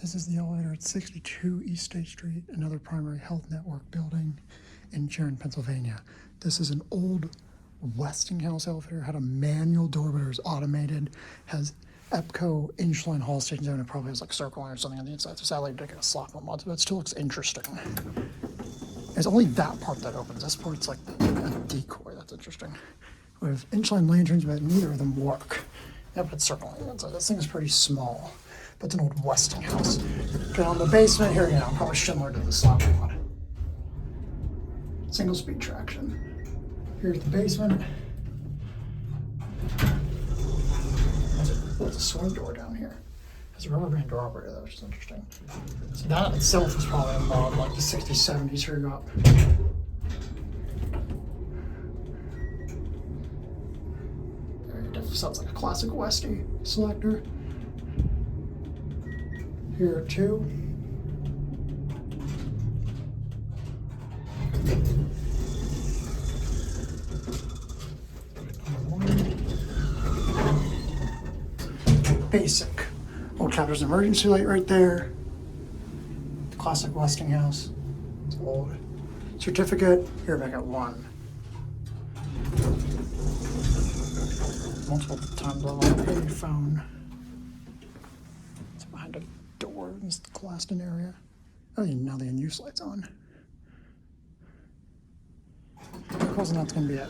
This is the elevator at 62 East State Street, another primary health network building in Sharon, Pennsylvania. This is an old Westinghouse elevator, had a manual door, but it was automated, has EPCO inch-line hall stations, and it probably has like circle line or something on the inside. So sadly, I did get a slot on mods, but it still looks interesting. It's only that part that opens. This part's like a decoy. That's interesting. We have inch-line lanterns, but neither of them work. Yeah, but it's circling on the inside. This thing is pretty small, but it's an old Westinghouse. Okay, on the basement, here you go. Probably Schindler did the slot mod. Single speed traction. Here's the basement. There's a swing door down here. There's a rubber band door operator though, which is interesting. So that itself is probably a mod like the 60s, 70s. Here you go. It definitely sounds like a classic Westie selector. Here are two. Basic. Old captain's emergency light right there. Classic Westinghouse. It's old. Certificate. Here back at 1. Multiple times level a phone. It's behind a door in this glassed in area. Oh, now the unused light's on. Of course, that's gonna be it.